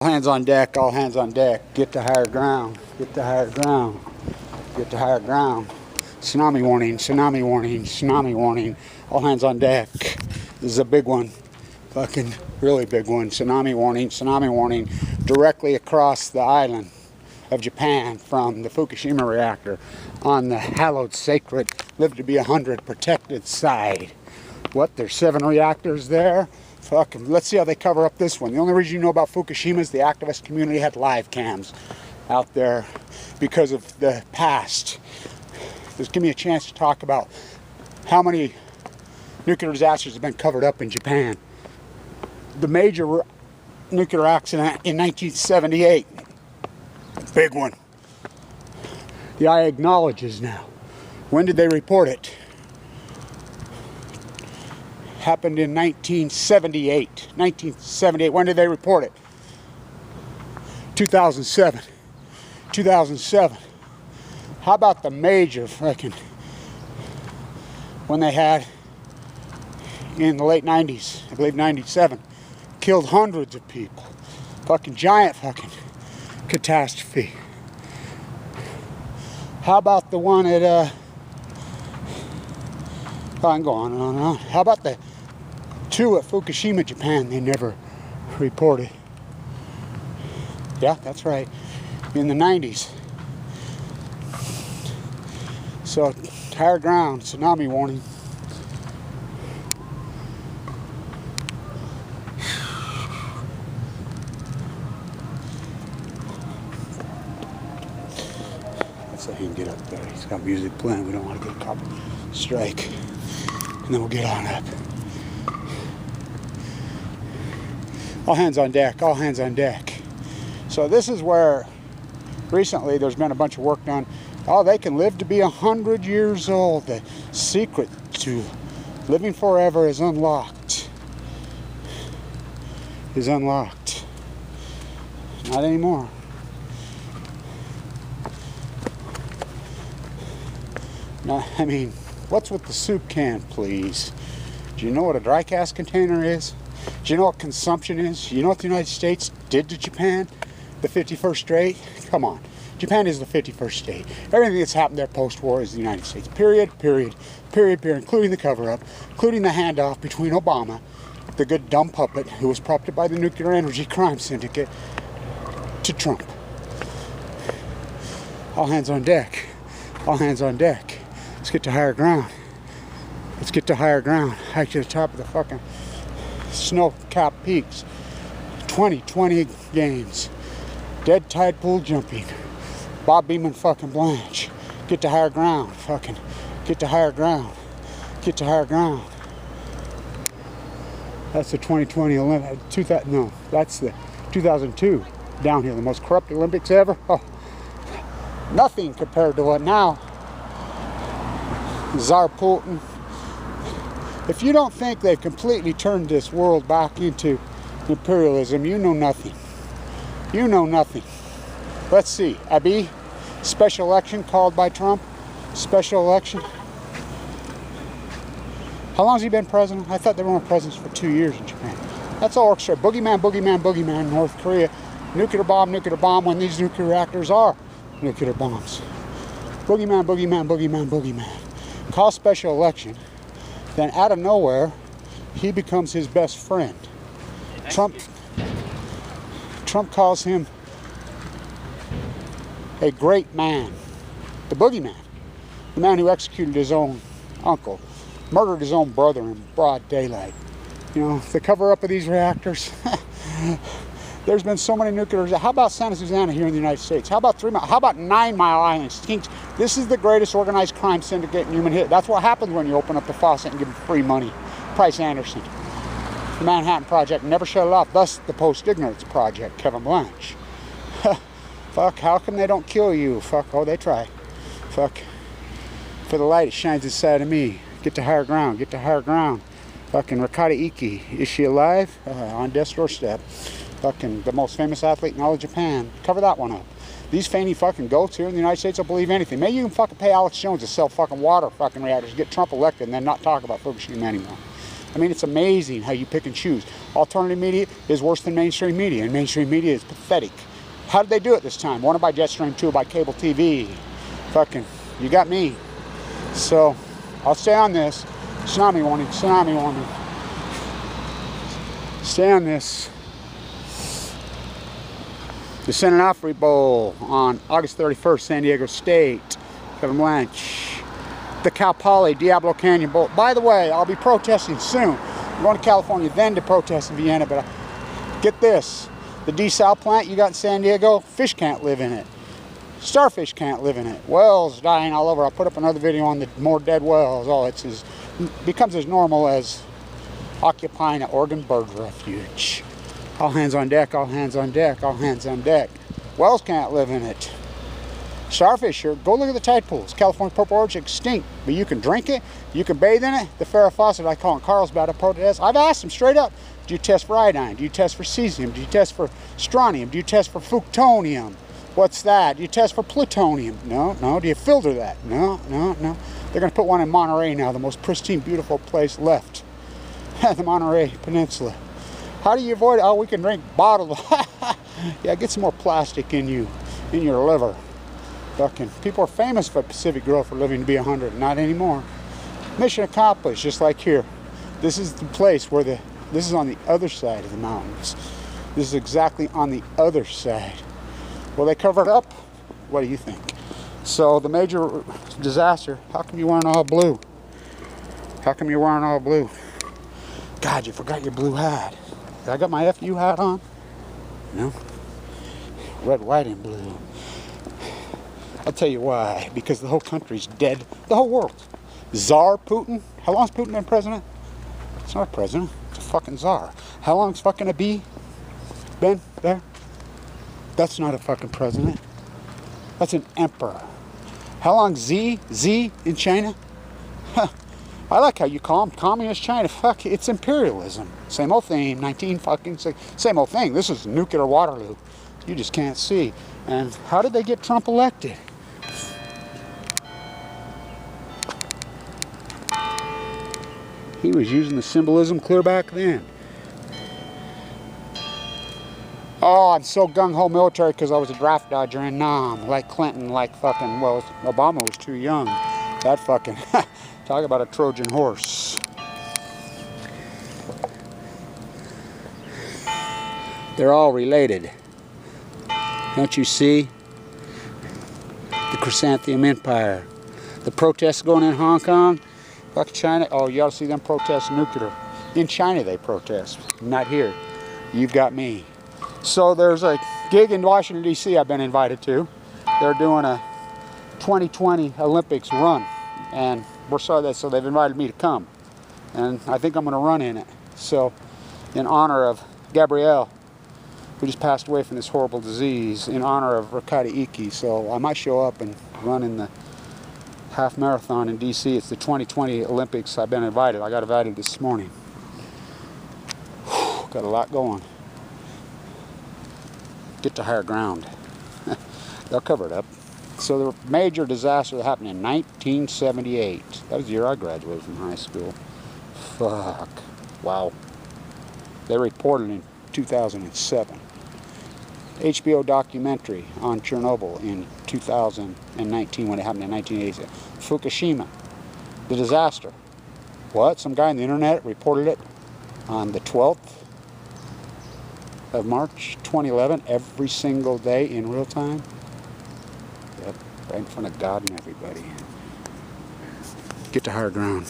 All hands on deck, all hands on deck. Get to higher ground, get to higher ground, get to higher ground. Tsunami warning, tsunami warning, tsunami warning. All hands on deck. This is a big one. Fucking really big one. Tsunami warning. Directly across the island of Japan from the Fukushima reactor on the hallowed, sacred, live to be 100 protected side. What, there's 7 reactors there? Fucking, let's see how they cover up this one. The only reason you know about Fukushima is the activist community had live cams out there because of the past. Just give me a chance to talk about how many nuclear disasters have been covered up in Japan. The major nuclear accident in 1978. Big one. The IA acknowledges now. When did they report it? Happened in 1978. 1978. When did they report it? 2007. 2007. How about the major fucking when they had in the late 90s, I believe 97, killed hundreds of people. Fucking giant fucking catastrophe. How about the one at I can go on and on and on. How about the 2 at Fukushima, Japan? They never reported. Yeah, that's right. In the 90s. So, higher ground, tsunami warning. Let's let him get up there. He's got music playing. We don't want to get a copy strike. And then we'll get on up. All hands on deck, all hands on deck. So this is where recently there's been a bunch of work done. Oh, they can live to be 100 years old. The secret to living forever is unlocked. Is unlocked. Not anymore. No, I mean, what's with the soup can, please? Do you know what a dry cask container is? Do you know what consumption is? You know what the United States did to Japan? The 51st state? Come on. Japan is the 51st state. Everything that's happened there post-war is the United States. Period, including the cover-up, including the handoff between Obama, the good dumb puppet who was propped up by the nuclear energy crime syndicate, to Trump. All hands on deck. All hands on deck. Let's get to higher ground. Let's get to higher ground. Hike to the top of the fucking snow-capped peaks. 2020 games. Dead tide pool jumping. Bob Beamon fucking Blanche. Get to higher ground. Fucking get to higher ground. Get to higher ground. That's the 2020 Olympics. No, that's the 2002 downhill. The most corrupt Olympics ever. Oh, nothing compared to what now. Tsar Putin. If you don't think they've completely turned this world back into imperialism, you know nothing. You know nothing. Let's see. Abiy, special election called by Trump. Special election. How long has he been president? I thought they were presidents for 2 years in Japan. That's all orchestrated. Boogeyman, North Korea. Nuclear bomb, when these nuclear reactors are nuclear bombs. Boogeyman. Call special election. Then out of nowhere, he becomes his best friend. Trump calls him a great man. The boogeyman. The man who executed his own uncle. Murdered his own brother in broad daylight. You know, the cover-up of these reactors. There's been so many nuclear. How about Santa Susana here in the United States? How about 3 Mile? How about 9 Mile Island? This is the greatest organized crime syndicate in human history. That's what happens when you open up the faucet and give them free money. Price Anderson. The Manhattan Project never shut it off. Thus, the Post-Ignorance Project, Kevin Blanche. Fuck, how come they don't kill you? Fuck, oh, they try. Fuck. For the light, it shines inside of me. Get to higher ground. Get to higher ground. Fucking Ricardo Iki. Is she alive? On death's doorstep. Fucking the most famous athlete in all of Japan. Cover that one up. These feigning fucking goats here in the United States don't believe anything. Maybe you can fucking pay Alex Jones to sell fucking water fucking reactors, get Trump elected, and then not talk about Fukushima anymore. I mean, it's amazing how you pick and choose. Alternative media is worse than mainstream media, and mainstream media is pathetic. How did they do it this time? One by Jetstream, two by cable TV. Fucking, you got me. So, I'll stay on this. Tsunami warning, tsunami warning. Stay on this. The San Onofre Bowl on August 31st, San Diego State. Kevin Blanch. The Cal Poly Diablo Canyon Bowl. By the way, I'll be protesting soon. I'm going to California then to protest in Vienna, but get this. The desal plant you got in San Diego, fish can't live in it. Starfish can't live in it. Whales dying all over. I'll put up another video on the more dead whales. Oh, it's becomes as normal as occupying an Oregon bird refuge. All hands on deck, all hands on deck, all hands on deck. Whales can't live in it. Starfish here, go look at the tide pools. California purple orch extinct, but you can drink it, you can bathe in it. The Farrah Fawcett, I call it Carlsbad, a protest. I've asked them straight up, do you test for iodine? Do you test for cesium? Do you test for strontium? Do you test for plutonium? What's that? Do you test for plutonium? No, no. Do you filter that? No, no, no. They're going to put one in Monterey now, the most pristine, beautiful place left. The Monterey Peninsula. How do you avoid it? Oh, we can drink bottled. Yeah, get some more plastic in you, in your liver. Fucking people are famous for Pacific Grove for living to be 100. Not anymore. Mission accomplished, just like here. This is the place where this is on the other side of the mountains. This is exactly on the other side. Will they cover it up? What do you think? So the major disaster, how come you're wearing all blue? How come you're wearing all blue? God, you forgot your blue hat. I got my FU hat on. No. Red, white, and blue. I'll tell you why. Because the whole country's dead. The whole world. Tsar Putin. How long's Putin been president? It's not a president. It's a fucking czar. How long's fucking a bee been there? That's not a fucking president. That's an emperor. How long Z in China? Huh. I like how you call them communist China. Fuck, it's imperialism. Same old thing, same old thing. This is nuclear Waterloo. You just can't see. And how did they get Trump elected? He was using the symbolism clear back then. Oh, I'm so gung-ho military because I was a draft dodger in Nam. Like Clinton, like fucking, well, Obama was too young. That fucking, talk about a Trojan horse. They're all related. Don't you see? The Chrysanthemum Empire. The protests going in Hong Kong. Fuck China. Oh, you ought to see them protest nuclear. In China they protest. Not here. You've got me. So there's a gig in Washington, D.C. I've been invited to. They're doing a 2020 Olympics run. And we're sorry that, so they've invited me to come. And I think I'm going to run in it. So, in honor of Gabrielle, who just passed away from this horrible disease, in honor of Rakata Iki. So I might show up and run in the half marathon in D.C. It's the 2020 Olympics. I've been invited. I got invited this morning. Whew, got a lot going. Get to higher ground. They'll cover it up. So the major disaster that happened in 1978. That was the year I graduated from high school. Fuck. Wow. They reported in 2007. HBO documentary on Chernobyl in 2019 when it happened in 1987. Fukushima. The disaster. What? Some guy on the internet reported it on the 12th of March 2011 every single day in real time. Yep, right in front of God and everybody. Get to higher ground.